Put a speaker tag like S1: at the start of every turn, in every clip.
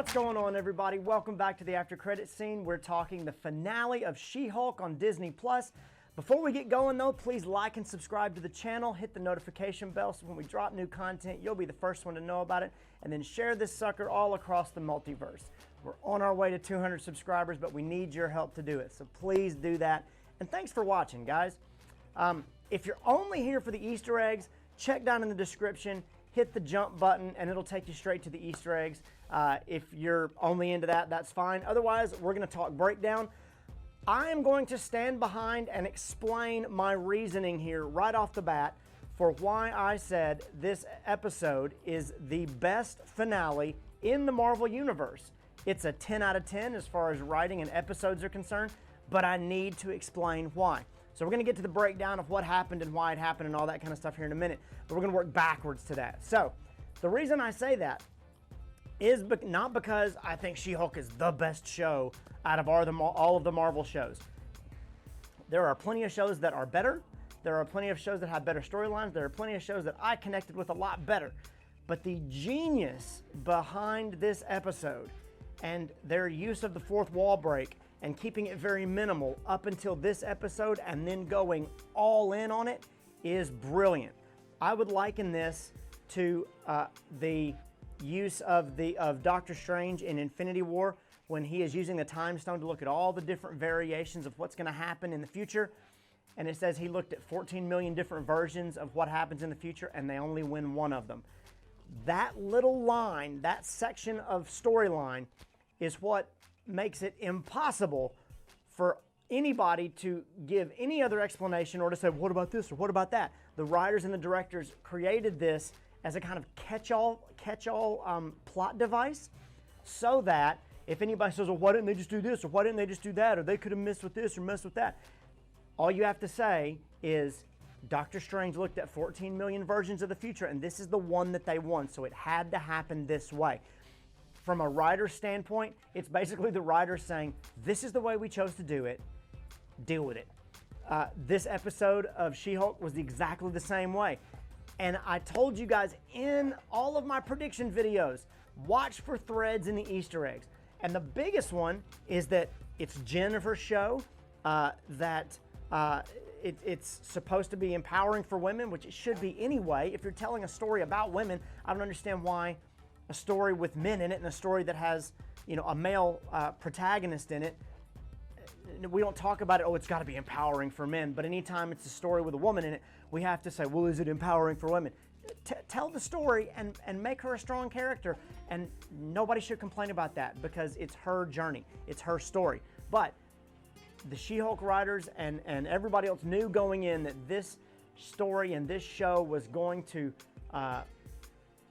S1: What's going on, everybody? Welcome back to the after credit scene. We're talking the finale of She-Hulk on Disney+. Before we get going though, please like and subscribe to the channel, hit the notification bell so when we drop new content, you'll be the first one to know about it, and then share this sucker all across the multiverse. We're on our way to 200 subscribers, but we need your help to do it, so please do that. And thanks for watching, guys. If you're only here for the Easter eggs, check down in the description, hit the jump button, and it'll take you straight to the Easter eggs. If you're only into that, that's fine. Otherwise, we're going to talk breakdown. I am going to stand behind and explain my reasoning here right off the bat for why I said this episode is the best finale in the Marvel Universe. It's a 10 out of 10 as far as writing and episodes are concerned, but I need to explain why. So we're going to get to the breakdown of what happened and why it happened and all that kind of stuff here in a minute, but we're going to work backwards to that. So the reason I say that is not because I think She-Hulk is the best show out of all of the Marvel shows. There are plenty of shows that are better. There are plenty of shows that have better storylines. There are plenty of shows that I connected with a lot better. But the genius behind this episode and their use of the fourth wall break and keeping it very minimal up until this episode and then going all in on it is brilliant. I would liken this to the use of Doctor Strange in Infinity War when he is using the time stone to look at all the different variations of what's going to happen in the future, and it says he looked at 14 million different versions of what happens in the future and they only win one of them. That little line, that section of storyline is what makes it impossible for anybody to give any other explanation or to say, what about this or what about that? The writers and the directors created this as a kind of catch-all plot device so that if anybody says, well, why didn't they just do this or why didn't they just do that or they could have missed with this or missed with that, all you have to say is Doctor Strange looked at 14 million versions of the future and this is the one that they won, so it had to happen this way. From a writer's standpoint, it's basically the writer saying, this is the way we chose to do it, deal with it. This episode of She-Hulk was exactly the same way. And I told you guys in all of my prediction videos, watch for threads in the Easter eggs. And the biggest one is that it's Jennifer's show, it's supposed to be empowering for women, which it should be anyway. If you're telling a story about women, I don't understand why a story with men in it and a story that has, a male protagonist in it, we don't talk about it, oh, it's got to be empowering for men, but anytime it's a story with a woman in it, we have to say, well, is it empowering for women? Tell the story and make her a strong character, and nobody should complain about that because it's her journey, it's her story. But the She-Hulk writers and everybody else knew going in that this story and this show was going to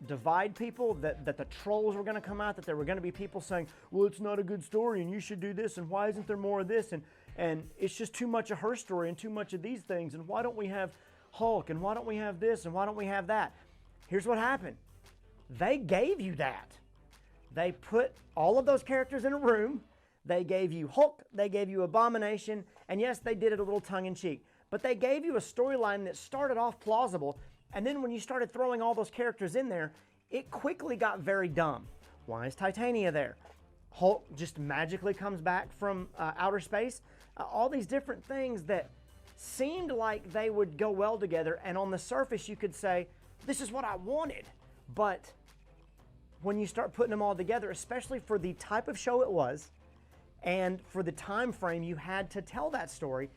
S1: divide people, that the trolls were going to come out, that there were going to be people saying, well, it's not a good story and you should do this and why isn't there more of this and it's just too much of her story and too much of these things and why don't we have Hulk and why don't we have this and why don't we have that? Here's what happened. They gave you that. They put all of those characters in a room. They gave you Hulk, they gave you Abomination, and yes, they did it a little tongue-in-cheek, but they gave you a storyline that started off plausible. And then when you started throwing all those characters in there, it quickly got very dumb. Why is Titania there? Hulk just magically comes back from outer space. All these different things that seemed like they would go well together. And on the surface, you could say, this is what I wanted. But when you start putting them all together, especially for the type of show it was, and for the time frame you had to tell that story,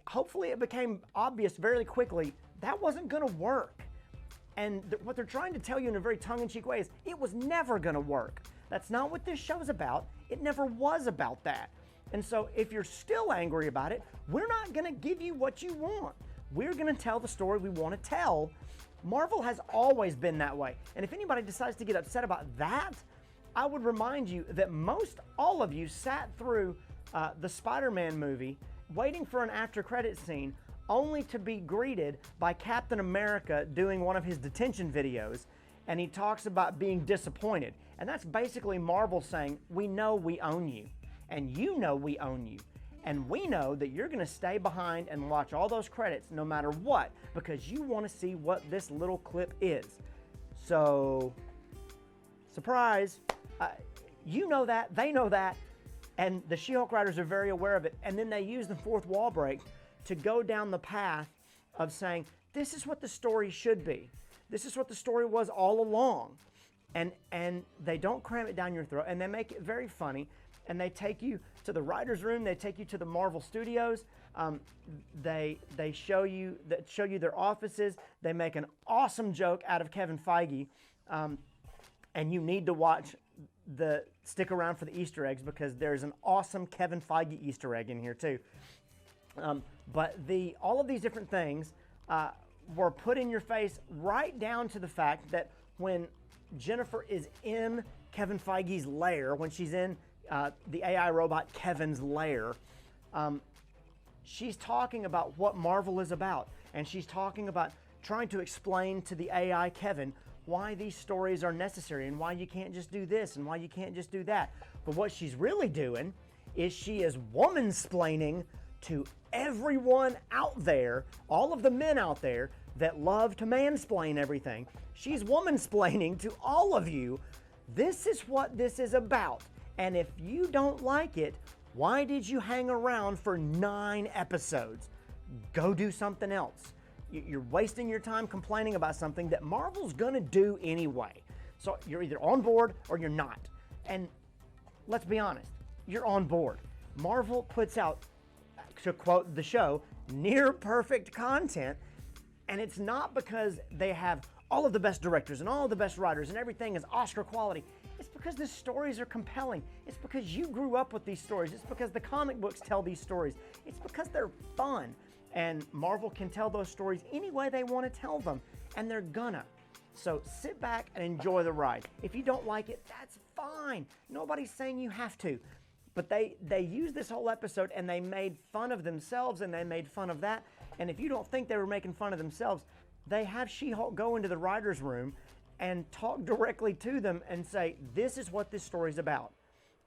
S1: hopefully it became obvious very quickly that wasn't going to work. And what they're trying to tell you in a very tongue-in-cheek way is it was never going to work. That's not what this show's about. It never was about that. And so if you're still angry about it, we're not going to give you what you want. We're going to tell the story we want to tell. Marvel has always been that way. And if anybody decides to get upset about that, I would remind you that all of you sat through the Spider-Man movie waiting for an after credit scene only to be greeted by Captain America doing one of his detention videos, and he talks about being disappointed. And that's basically Marvel saying, we know we own you, and you know we own you, and we know that you're going to stay behind and watch all those credits no matter what, because you want to see what this little clip is. So, surprise, You know that, they know that, and the She-Hulk writers are very aware of it. And then they use the fourth wall break to go down the path of saying, this is what the story should be. This is what the story was all along. And they don't cram it down your throat, and they make it very funny. And they take you to the writer's room. They take you to the Marvel Studios. They show you their offices. They make an awesome joke out of Kevin Feige, and you need to stick around for the Easter eggs, because there's an awesome Kevin Feige Easter egg in here too. But all of these different things were put in your face, right down to the fact that when Jennifer is in Kevin Feige's lair, when she's in the AI robot Kevin's lair, she's talking about what Marvel is about, and she's talking about trying to explain to the AI Kevin why these stories are necessary and why you can't just do this and why you can't just do that. But what she's really doing is she is woman-splaining to everyone out there, all of the men out there that love to mansplain everything. She's woman-splaining to all of you. This is what this is about. And if you don't like it, why did you hang around for 9 episodes? Go do something else. You're wasting your time complaining about something that Marvel's gonna do anyway. So you're either on board or you're not. And let's be honest, you're on board. Marvel puts out, to quote the show, near perfect content, and it's not because they have all of the best directors and all of the best writers and everything is Oscar quality. It's because the stories are compelling. It's because you grew up with these stories. It's because the comic books tell these stories. It's because they're fun. And Marvel can tell those stories any way they want to tell them, and they're gonna. So sit back and enjoy the ride. If you don't like it, that's fine. Nobody's saying you have to. But they used this whole episode and they made fun of themselves and they made fun of that. And if you don't think they were making fun of themselves, they have She-Hulk go into the writer's room and talk directly to them and say, this is what this story's about.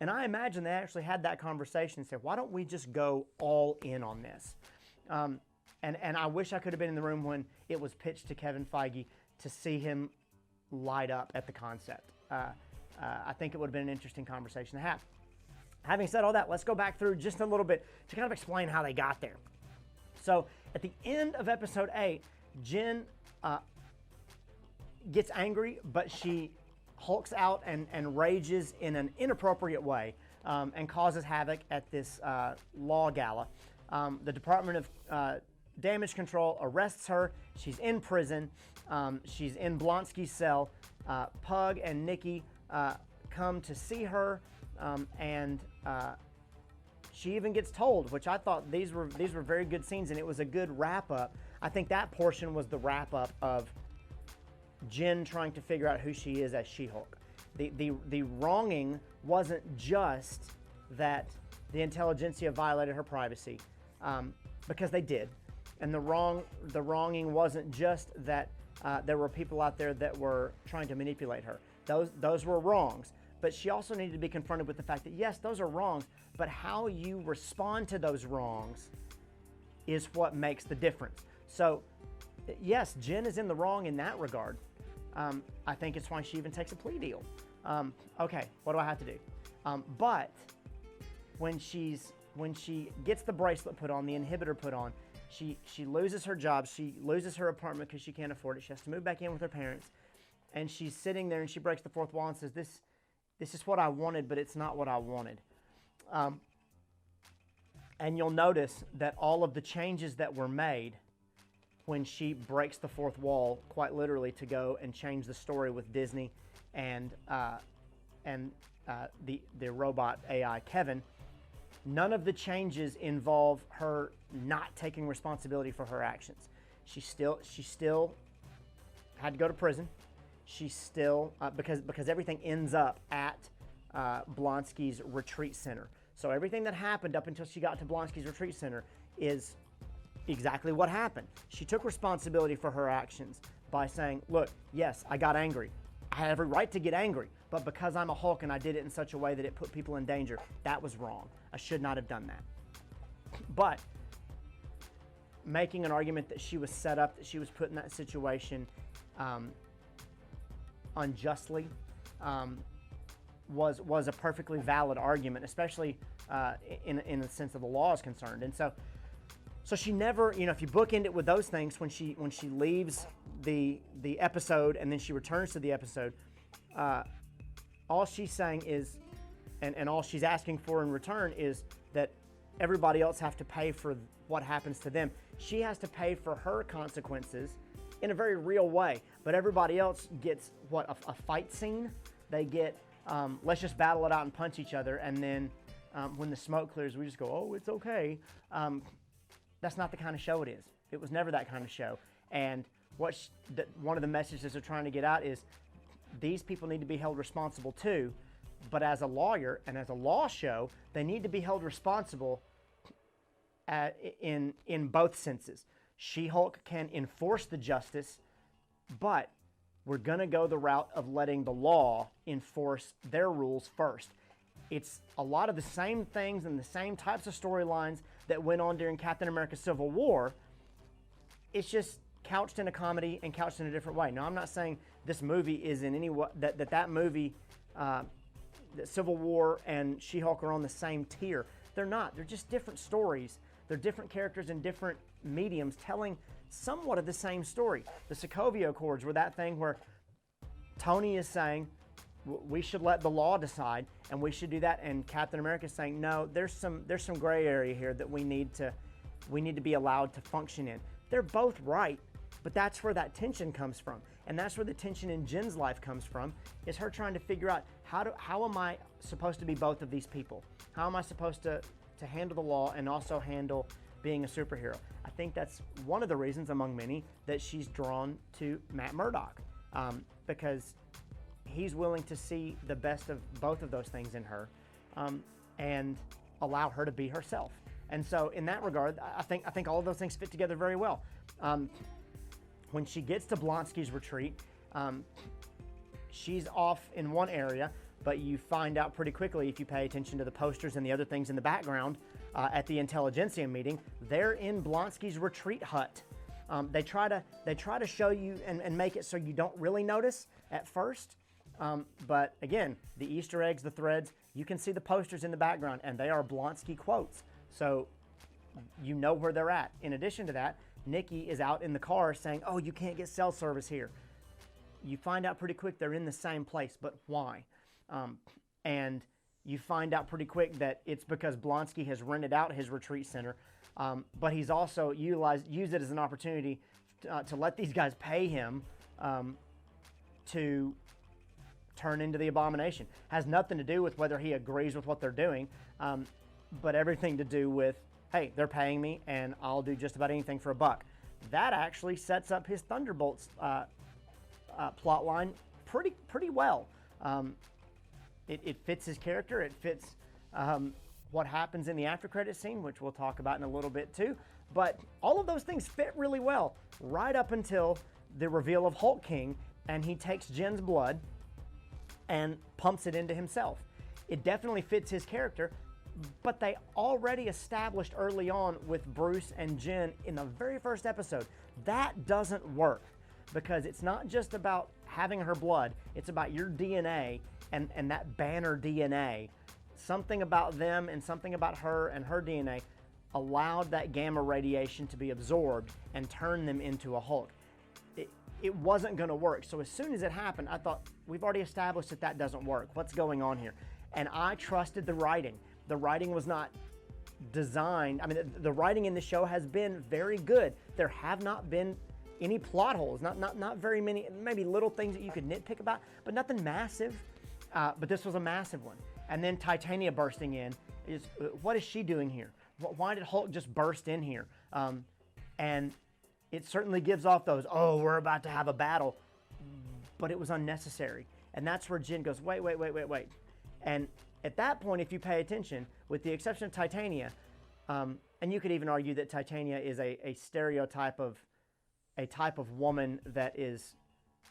S1: And I imagine they actually had that conversation and said, why don't we just go all in on this? And I wish I could have been in the room when it was pitched to Kevin Feige to see him light up at the concept. I think it would have been an interesting conversation to have. Having said all that, let's go back through just a little bit to kind of explain how they got there. So at the end of episode 8, Jen gets angry, but she hulks out and rages in an inappropriate way and causes havoc at this law gala. The Department of Damage Control arrests her. She's in prison. She's in Blonsky's cell. Pug and Nikki come to see her, and she even gets told, which I thought these were very good scenes, and it was a good wrap-up. I think that portion was the wrap-up of Jen trying to figure out who she is as She-Hulk. The wronging wasn't just that the intelligentsia violated her privacy, because they did. And the wronging wasn't just that there were people out there that were trying to manipulate her. Those were wrongs. But she also needed to be confronted with the fact that, yes, those are wrongs, but how you respond to those wrongs is what makes the difference. So, yes, Jen is in the wrong in that regard. I think it's why she even takes a plea deal. Okay, what do I have to do? But when she gets the bracelet put on, the inhibitor put on, she loses her job, she loses her apartment because she can't afford it. She has to move back in with her parents, and she's sitting there and she breaks the fourth wall and says, this is what I wanted, but it's not what I wanted. And you'll notice that all of the changes that were made when she breaks the fourth wall, quite literally, to go and change the story with Disney and the robot AI K.E.V.I.N, none of the changes involve her not taking responsibility for her actions. She still had to go to prison. She still, because everything ends up at Blonsky's retreat center. So everything that happened up until she got to Blonsky's retreat center is exactly what happened. She took responsibility for her actions by saying, look, yes, I got angry. I had every right to get angry, but because I'm a Hulk and I did it in such a way that it put people in danger, that was wrong. I should not have done that. But making an argument that she was set up, that she was put in that situation unjustly, was a perfectly valid argument, especially in the sense of the law is concerned. And so she never, if you bookend it with those things, when she leaves the episode and then she returns to the episode, all she's saying is, and all she's asking for in return is that everybody else have to pay for what happens to them. She has to pay for her consequences in a very real way, but everybody else gets a fight scene. They get, let's just battle it out and punch each other, and then when the smoke clears, we just go, oh, it's okay. That's not the kind of show it is. It was never that kind of show. And one of the messages they're trying to get out is these people need to be held responsible too, but as a lawyer and as a law show, they need to be held responsible in both senses. She-Hulk can enforce the justice, but we're going to go the route of letting the law enforce their rules first. It's a lot of the same things and the same types of storylines that went on during Captain America Civil War. It's just couched in a comedy and couched in a different way. Now, I'm not saying this movie is in any way, that movie, that Civil War and She-Hulk are on the same tier. They're not. They're just different stories. They're different characters in different mediums telling somewhat of the same story. The Sokovia Accords were that thing where Tony is saying, we should let the law decide, and we should do that. And Captain America is saying, no, there's some gray area here that we need to be allowed to function in. They're both right, but that's where that tension comes from, and that's where the tension in Jen's life comes from. Is her trying to figure out how am I supposed to be both of these people? How am I supposed to handle the law and also handle being a superhero? I think that's one of the reasons, among many, that she's drawn to Matt Murdock, because he's willing to see the best of both of those things in her, and allow her to be herself. And so in that regard, I think all of those things fit together very well. When she gets to Blonsky's retreat, she's off in one area, but you find out pretty quickly, if you pay attention to the posters and the other things in the background, at the Intelligentsia meeting, they're in Blonsky's retreat hut. They try to show you and make it so you don't really notice at first. But again, the Easter eggs, the threads, you can see the posters in the background, and they are Blonsky quotes. So you know where they're at. In addition to that, Nikki is out in the car saying, oh, you can't get cell service here. You find out pretty quick they're in the same place, but why? And you find out pretty quick that it's because Blonsky has rented out his retreat center, but he's also used it as an opportunity to let these guys pay him to turn into the Abomination. Has nothing to do with whether he agrees with what they're doing, but everything to do with, hey, they're paying me and I'll do just about anything for a buck. That actually sets up his Thunderbolts plot line pretty well. It fits his character. It fits what happens in the after credit scene, which we'll talk about in a little bit too. But all of those things fit really well right up until the reveal of Hulk King, and he takes Jen's blood and pumps it into himself. It definitely fits his character, but they already established early on with Bruce and Jen in the very first episode, that doesn't work, because it's not just about having her blood, it's about your DNA and that Banner DNA. Something about them and something about her and her DNA allowed that gamma radiation to be absorbed and turn them into a Hulk. It wasn't going to work. So as soon as it happened, I thought, we've already established that doesn't work. What's going on here? And I trusted the writing. The writing was not designed. I mean, the writing in the show has been very good. There have not been any plot holes, not very many, maybe little things that you could nitpick about, but nothing massive. But this was a massive one. And then Titania bursting in what is she doing here? Why did Hulk just burst in here? And it certainly gives off those, oh, we're about to have a battle, but it was unnecessary. And that's where Jen goes, wait. And at that point, if you pay attention, with the exception of Titania, and you could even argue that Titania is a stereotype of a type of woman that is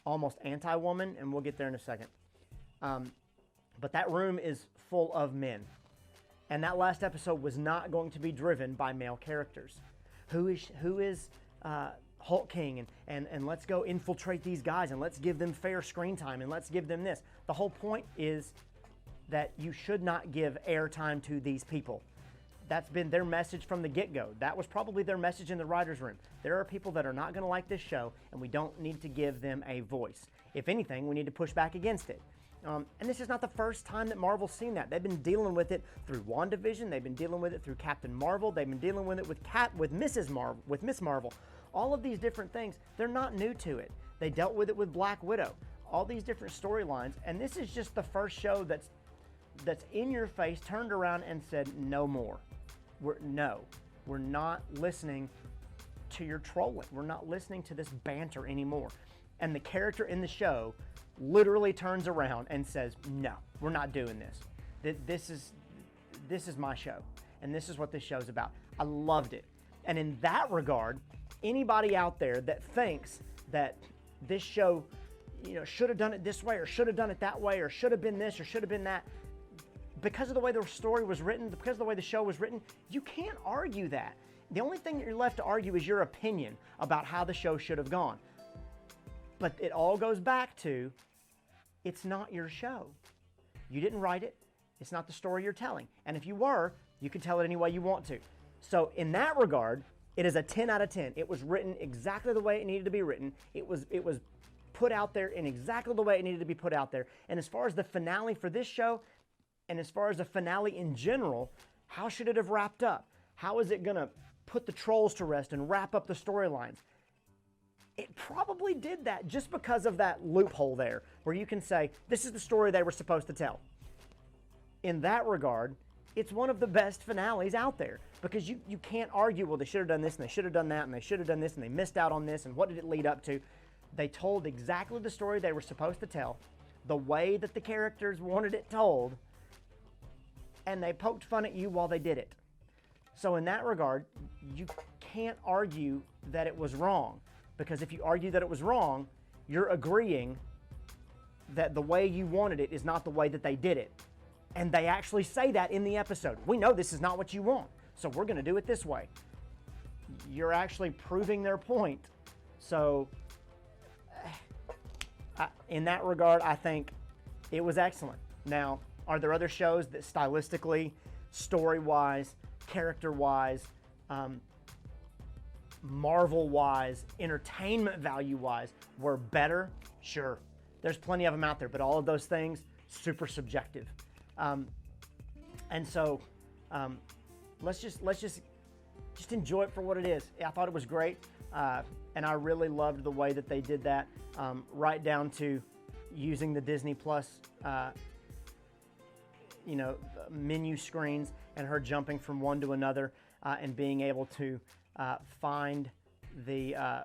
S1: almost anti-woman, and we'll get there in a second. But that room is full of men. And that last episode was not going to be driven by male characters. Who is Hulk King, and let's go infiltrate these guys, and let's give them fair screen time, and let's give them this. The whole point is that you should not give airtime to these people. That's been their message from the get-go. That was probably their message in the writer's room. There are people that are not going to like this show, and we don't need to give them a voice. If anything, we need to push back against it. And this is not the first time that Marvel's seen that. They've been dealing with it through WandaVision. They've been dealing with it through Captain Marvel. They've been dealing with it with Miss Marvel. All of these different things, they're not new to it. They dealt with it with Black Widow. All these different storylines, and this is just the first show that's in your face, turned around and said, no more. We're not listening to your trolling. We're not listening to this banter anymore. And the character in the show literally turns around and says, no, we're not doing this. This is my show, and this is what this show's about. I loved it. And in that regard, anybody out there that thinks that this show, should have done it this way, or should have done it that way, or should have been this, or should have been that, because of the way the story was written, because of the way the show was written, you can't argue that. The only thing that you're left to argue is your opinion about how the show should have gone. But it all goes back to, it's not your show. You didn't write it. It's not the story you're telling. And if you were, you can tell it any way you want to. So in that regard, it is a 10 out of 10. It was written exactly the way it needed to be written. It was put out there in exactly the way it needed to be put out there. And as far as the finale for this show, and as far as the finale in general, how should it have wrapped up? How is it going to put the trolls to rest and wrap up the storylines? It probably did that just because of that loophole there, where you can say, this is the story they were supposed to tell. In that regard, it's one of the best finales out there, because you can't argue, well, they should have done this, and they should have done that, and they should have done this, and they missed out on this, and what did it lead up to? They told exactly the story they were supposed to tell, the way that the characters wanted it told, and they poked fun at you while they did it. So in that regard, you can't argue that it was wrong, because if you argue that it was wrong, you're agreeing that the way you wanted it is not the way that they did it. And they actually say that in the episode. We know this is not what you want, so we're going to do it this way. You're actually proving their point. So in that regard, I think it was excellent. Now, are there other shows that stylistically, story-wise, character-wise, Marvel-wise, entertainment value-wise were better? Sure. There's plenty of them out there, but all of those things, super subjective. And so let's just enjoy it for what it is. I thought it was great, and I really loved the way that they did that, right down to using the Disney Plus menu screens, and her jumping from one to another, and being able to find the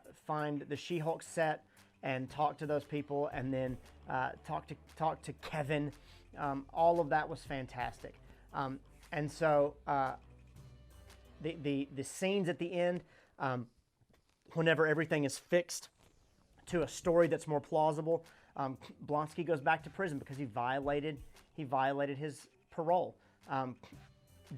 S1: She-Hulk set and talk to those people, and then talk to K.E.V.I.N. All of that was fantastic. And so the scenes at the end, whenever everything is fixed to a story that's more plausible, Blonsky goes back to prison because he violated his parole.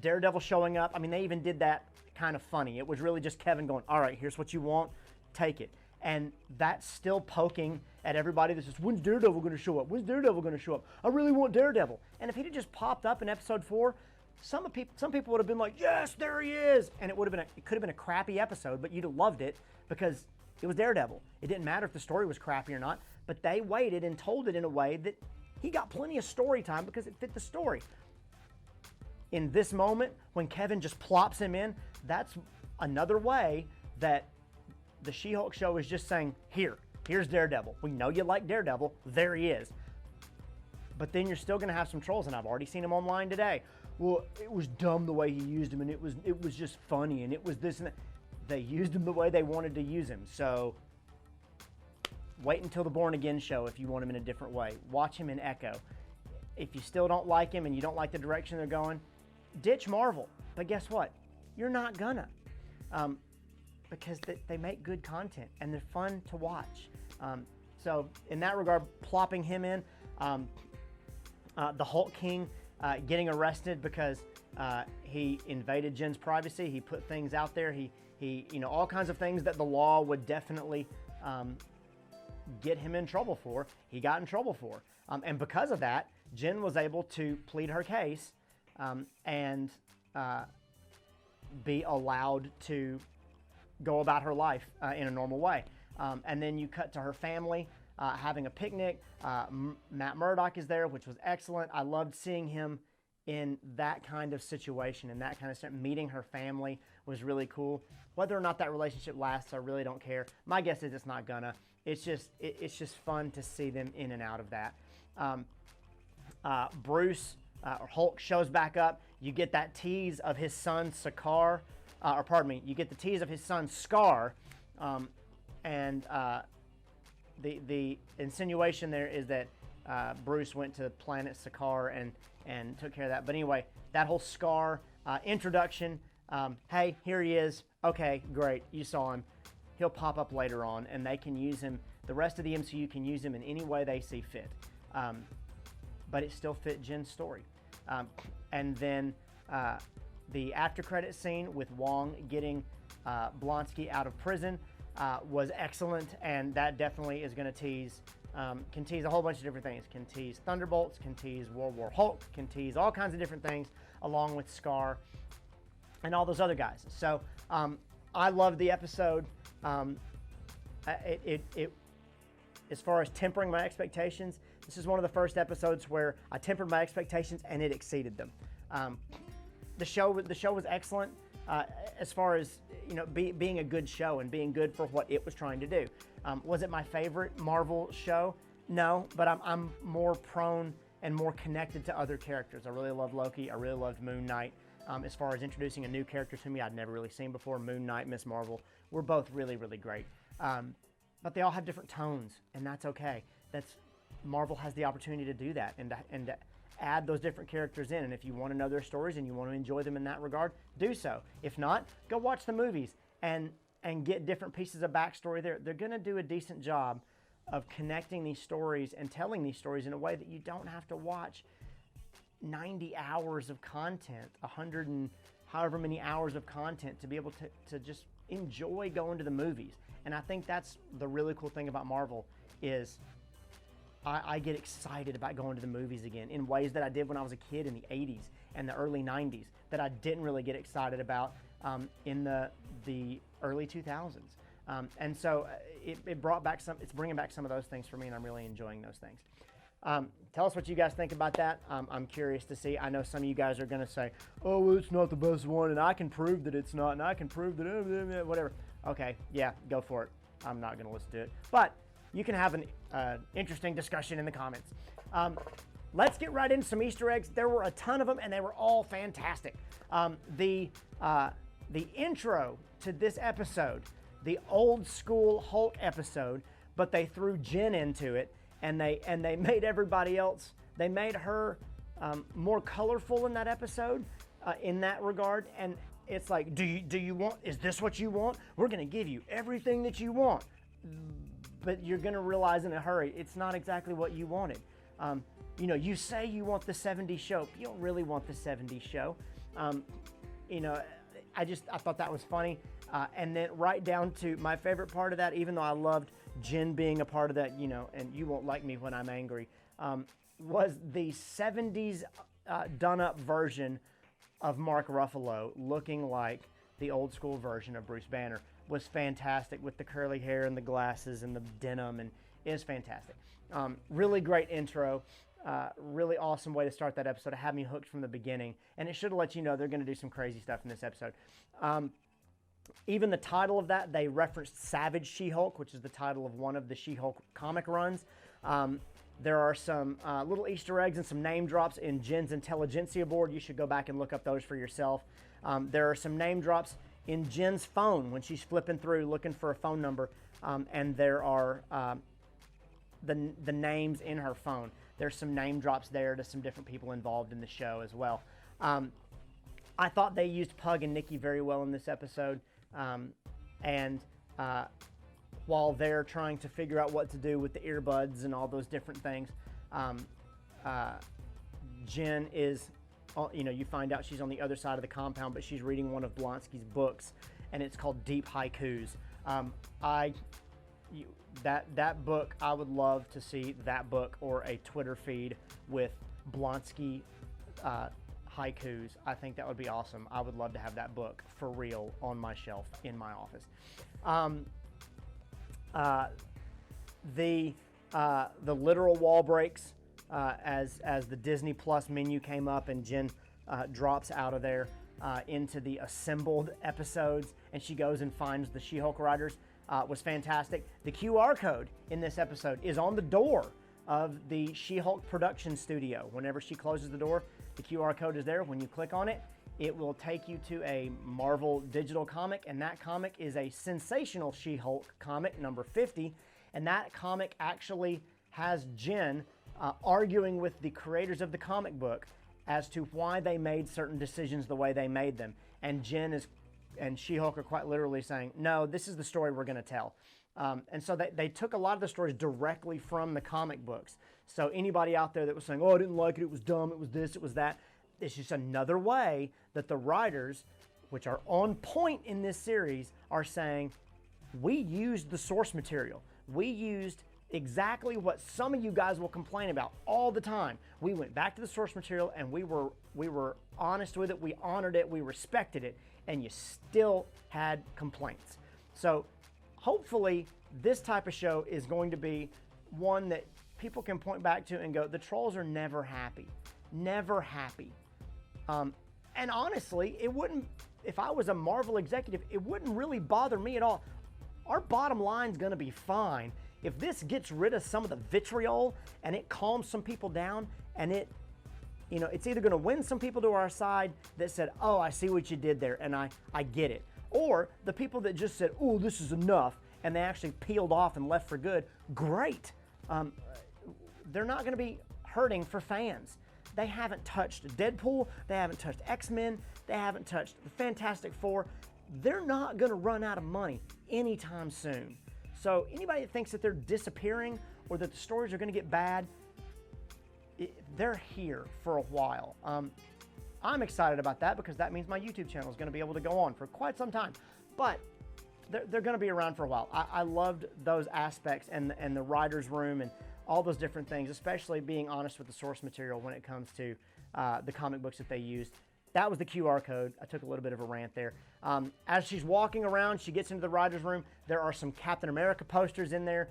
S1: Daredevil showing up, I mean, they even did that kind of funny. It was really just Kevin going, all right, here's what you want, take it. And that's still poking at everybody that says, when's Daredevil going to show up? When's Daredevil going to show up? I really want Daredevil. And if he'd have just popped up in episode 4, some people would have been like, yes, there he is. And it could have been a crappy episode, but you'd have loved it because it was Daredevil. It didn't matter if the story was crappy or not, but they waited and told it in a way that he got plenty of story time because it fit the story. In this moment, when Kevin just plops him in, that's another way that the She-Hulk show is just saying, here's Daredevil. We know you like Daredevil. There he is. But then you're still going to have some trolls, and I've already seen him online today. Well, it was dumb the way he used him, and it was just funny, and it was this and that. They used him the way they wanted to use him. So wait until the Born Again show if you want him in a different way. Watch him in Echo. If you still don't like him and you don't like the direction they're going, ditch Marvel. But guess what? You're not gonna. Because they make good content and they're fun to watch. So in that regard, plopping him in, the Hulk King getting arrested because he invaded Jen's privacy. He put things out there. He all kinds of things that the law would definitely get him in trouble for. He got in trouble for, and because of that, Jen was able to plead her case and be allowed to go about her life in a normal way. And then you cut to her family having a picnic. Matt Murdock is there, which was excellent. I loved seeing him in that kind of situation and that kind of stuff. Meeting her family was really cool. Whether or not that relationship lasts, I really don't care. My guess is it's not gonna. It's just fun to see them in and out of that. Bruce or Hulk shows back up. You get that tease of his son Sakaar, or pardon me, you get the tease of his son Scar, and the insinuation there is that Bruce went to planet Sakaar and took care of that. But anyway, that whole Scar introduction. Hey, here he is. Okay, great. You saw him. He'll pop up later on, and they can use him. The rest of the MCU can use him in any way they see fit. But it still fit Jen's story. And then the after credit scene with Wong getting Blonsky out of prison was excellent, and that definitely is going to tease, can tease a whole bunch of different things. Can tease Thunderbolts, can tease World War Hulk, can tease all kinds of different things, along with Scar and all those other guys. So I loved the episode. As far as tempering my expectations, this is one of the first episodes where I tempered my expectations and it exceeded them. The show was excellent as far as being a good show and being good for what it was trying to do. Was it my favorite Marvel show? No, but I'm more prone and more connected to other characters. I really love Loki. I really loved Moon Knight. As far as introducing a new character to me I'd never really seen before, Moon Knight, Miss Marvel, were both really, really great. But they all have different tones, and that's okay. Marvel has the opportunity to do that and to add those different characters in. And if you want to know their stories and you want to enjoy them in that regard, do so. If not, go watch the movies and get different pieces of backstory there. They're going to do a decent job of connecting these stories and telling these stories in a way that you don't have to watch 90 hours of content, 100 and however many hours of content to be able to just enjoy going to the movies. And I think that's the really cool thing about Marvel is I get excited about going to the movies again in ways that I did when I was a kid in the 80s and the early 90s that I didn't really get excited about in the early 2000s. And so it brought back it's bringing back some of those things for me, and I'm really enjoying those things. Tell us what you guys think about that. I'm curious to see. I know some of you guys are going to say, oh, well, it's not the best one, and I can prove that it's not, and I can prove that whatever. Okay, yeah, go for it. I'm not going to listen to it. But you can have an interesting discussion in the comments. Let's get right into some Easter eggs. There were a ton of them, and they were all fantastic. The intro to this episode, the old school Hulk episode, but they threw Jen into it, and they made everybody else, they made her more colorful in that episode in that regard. And it's like, do you want, is this what you want? We're going to give you everything that you want. But you're going to realize in a hurry, it's not exactly what you wanted. You say you want the 70s show, but you don't really want the 70s show. I thought that was funny. And then right down to my favorite part of that, even though I loved Jen being a part of that, and you won't like me when I'm angry, was the 70s done up version of Mark Ruffalo looking like the old school version of Bruce Banner. Was fantastic with the curly hair and the glasses and the denim, and is fantastic. Really great intro. Really awesome way to start that episode. It had me hooked from the beginning, and it should have let you know they're going to do some crazy stuff in this episode. Even the title of that, they referenced Savage She-Hulk, which is the title of one of the She-Hulk comic runs. There are some little Easter eggs and some name drops in Jen's Intelligentsia board. You should go back and look up those for yourself. There are some name drops in Jen's phone when she's flipping through looking for a phone number, and there are the names in her phone. There's some name drops there to some different people involved in the show as well. I thought they used Pug and Nikki very well in this episode, and while they're trying to figure out what to do with the earbuds and all those different things, Jen is, you find out she's on the other side of the compound, but she's reading one of Blonsky's books, and it's called Deep Haikus. That book, I would love to see that book or a Twitter feed with Blonsky haikus. I think that would be awesome. I would love to have that book for real on my shelf in my office. The literal wall breaks as the Disney Plus menu came up and Jen drops out of there into the assembled episodes, and she goes and finds the She-Hulk writers was fantastic. The QR code in this episode is on the door of the She-Hulk production studio. Whenever she closes the door, the QR code is there. When you click on it, it will take you to a Marvel digital comic, and that comic is a sensational She-Hulk comic, number 50, and that comic actually has Jen arguing with the creators of the comic book as to why they made certain decisions the way they made them. And Jen and She-Hulk are quite literally saying, no, this is the story we're going to tell. And so they took a lot of the stories directly from the comic books. So anybody out there that was saying, oh, I didn't like it, it was dumb, it was this, it was that, it's just another way that the writers, which are on point in this series, are saying, we used the source material. We used exactly what some of you guys will complain about all the time. We went back to the source material and we were honest with it, we honored it, we respected it, and you still had complaints. So hopefully this type of show is going to be one that people can point back to and go, the trolls are never happy. Never happy. And honestly, it wouldn't, if I was a Marvel executive, it wouldn't really bother me at all. Our bottom line's gonna be fine. If this gets rid of some of the vitriol and it calms some people down, and it's either gonna win some people to our side that said, oh, I see what you did there and I get it. Or the people that just said, oh, this is enough, and they actually peeled off and left for good, great. They're not gonna be hurting for fans. They haven't touched Deadpool, they haven't touched X-Men, they haven't touched the Fantastic Four. They're not gonna run out of money anytime soon. So anybody that thinks that they're disappearing or that the stories are gonna get bad, they're here for a while. I'm excited about that because that means my YouTube channel is gonna be able to go on for quite some time. But they're gonna be around for a while. I loved those aspects and the writer's room and all those different things, especially being honest with the source material when it comes to the comic books that they used. That was the QR code. I took a little bit of a rant there. As she's walking around, she gets into the writer's room. There are some Captain America posters in there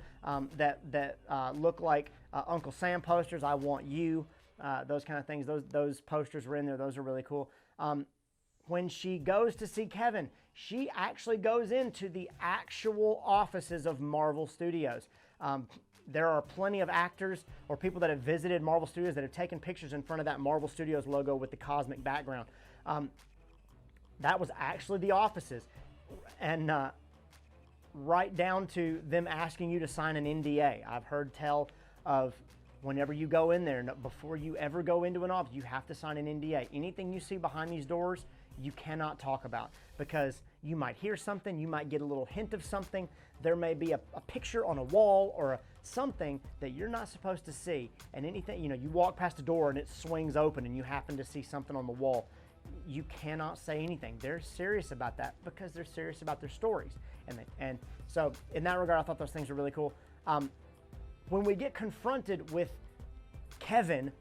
S1: that look like Uncle Sam posters. I want you, those kind of things. Those posters were in there. Those are really cool. When she goes to see Kevin, she actually goes into the actual offices of Marvel Studios. There are plenty of actors or people that have visited Marvel Studios that have taken pictures in front of that Marvel Studios logo with the cosmic background. That was actually the offices. And right down to them asking you to sign an NDA. I've heard tell of whenever you go in there, before you ever go into an office, you have to sign an NDA. Anything you see behind these doors, you cannot talk about because you might hear something, you might get a little hint of something. There may be a picture on a wall or something that you're not supposed to see. And anything, you walk past a door and it swings open and you happen to see something on the wall. You cannot say anything. They're serious about that because they're serious about their stories. And so in that regard, I thought those things were really cool. When we get confronted with Kevin,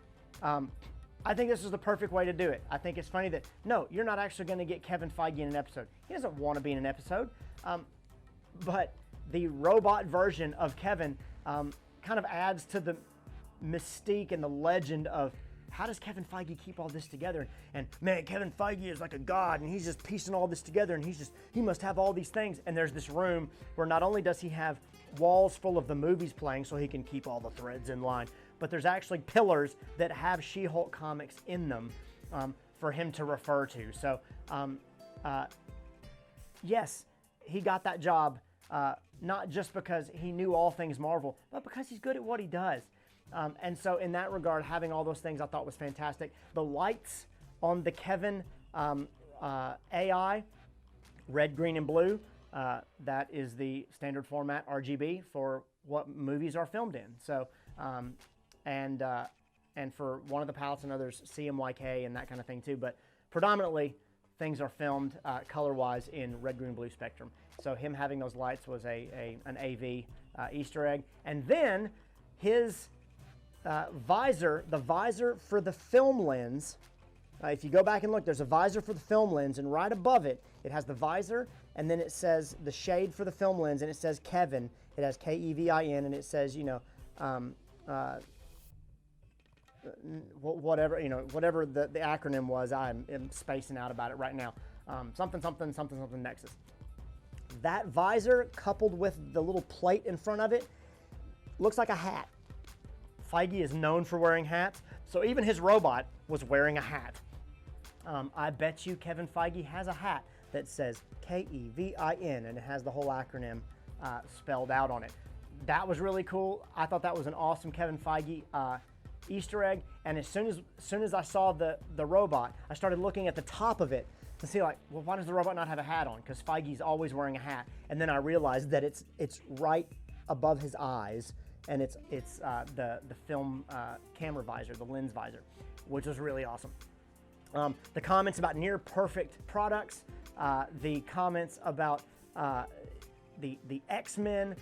S1: I think this is the perfect way to do it. I think it's funny that, no, you're not actually going to get Kevin Feige in an episode. He doesn't want to be in an episode. But the robot version of Kevin kind of adds to the mystique and the legend of how does Kevin Feige keep all this together? And man, Kevin Feige is like a god and he's just piecing all this together and he must have all these things. And there's this room where not only does he have walls full of the movies playing so he can keep all the threads in line, but there's actually pillars that have She-Hulk comics in them for him to refer to. So yes, he got that job not just because he knew all things Marvel, but because he's good at what he does. And so in that regard, having all those things I thought was fantastic. The lights on the Kevin AI, red, green, and blue, that is the standard format RGB for what movies are filmed in. So, and for one of the palettes and others, CMYK and that kind of thing too. But predominantly, things are filmed color-wise in red, green, blue spectrum. So him having those lights was an AV Easter egg. And then his visor, the visor for the film lens. If you go back and look, there's a visor for the film lens, and right above it, it has the visor, and then it says the shade for the film lens, and it says K.E.V.I.N. It has K.E.V.I.N, and it says, you know, whatever, you know, whatever the acronym was. I'm spacing out about it right now. Something Nexus. That visor, coupled with the little plate in front of it, looks like a hat. Feige is known for wearing hats, so even his robot was wearing a hat. I bet you Kevin Feige has a hat that says K.E.V.I.N, and it has the whole acronym spelled out on it. That was really cool. I thought that was an awesome Kevin Feige Easter egg, and as soon as I saw the robot, I started looking at the top of it to see, like, well, why does the robot not have a hat on? Because Feige's always wearing a hat. And then I realized that it's right above his eyes, and it's the film camera visor, the lens visor, which was really awesome. The comments about near perfect products, the comments about the X-Men,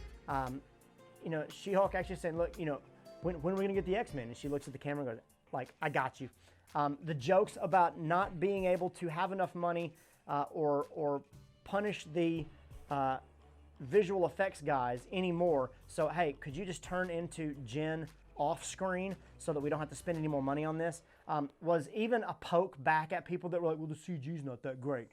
S1: you know, She-Hulk actually saying, look, you know, when are we gonna get the X-Men? And she looks at the camera and goes, like, I got you. The jokes about not being able to have enough money or punish the visual effects guys anymore. So, hey, could you just turn into Jen off screen so that we don't have to spend any more money on this? Was even a poke back at people that were like, well, the CG's not that great.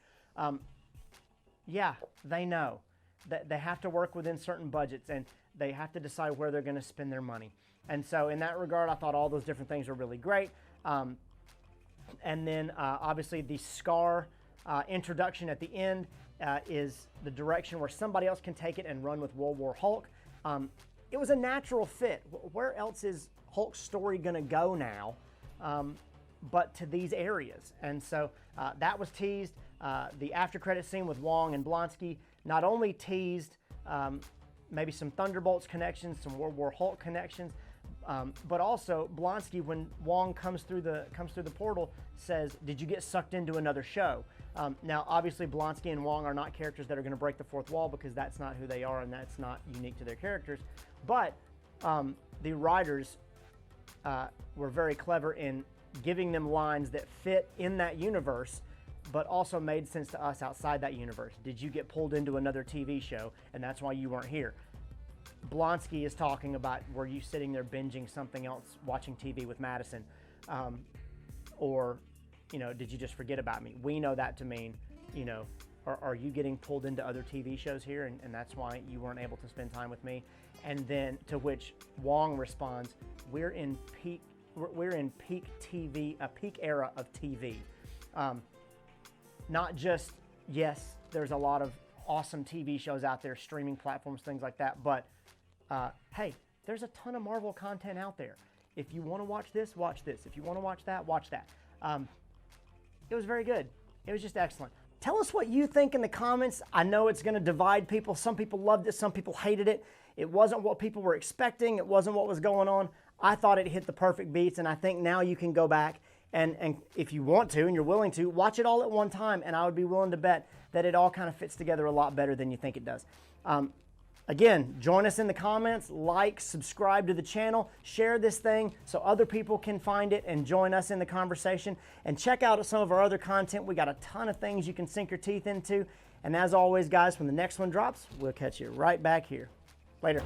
S1: Yeah, they know that they have to work within certain budgets, and they have to decide where they're gonna spend their money. And so in that regard, I thought all those different things were really great. And then obviously the Scar introduction at the end is the direction where somebody else can take it and run with World War Hulk. It was a natural fit. Where else is Hulk's story gonna go now but to these areas? And so that was teased. The after credit scene with Wong and Blonsky not only teased maybe some Thunderbolts connections, some World War Hulk connections, but also Blonsky, when Wong comes through the portal, says, "Did you get sucked into another show?" Now, obviously, Blonsky and Wong are not characters that are going to break the fourth wall, because that's not who they are, and that's not unique to their characters. But the writers were very clever in giving them lines that fit in that universe, but also made sense to us outside that universe. Did you get pulled into another TV show, and that's why you weren't here? Blonsky is talking about, were you sitting there binging something else, watching TV with Madison? Or, you know, did you just forget about me? We know that to mean, you know, are you getting pulled into other TV shows here, and that's why you weren't able to spend time with me? And then to which Wong responds, we're in peak TV, a peak era of TV. Not just, yes, there's a lot of awesome TV shows out there, streaming platforms, things like that, but hey, there's a ton of Marvel content out there. If you want to watch this, watch this. If you want to watch that, watch that. It was very good. It was just excellent. Tell us what you think in the comments. I know it's going to divide people. Some people loved it, some people hated it. It wasn't what people were expecting. It wasn't what was going on. I thought it hit the perfect beats, and I think now you can go back and if you want to and you're willing to, watch it all at one time, and I would be willing to bet that it all kind of fits together a lot better than you think it does. Again, join us in the comments, like, subscribe to the channel, share this thing so other people can find it and join us in the conversation, and check out some of our other content. We got a ton of things you can sink your teeth into. And as always, guys, when the next one drops, we'll catch you right back here. Later.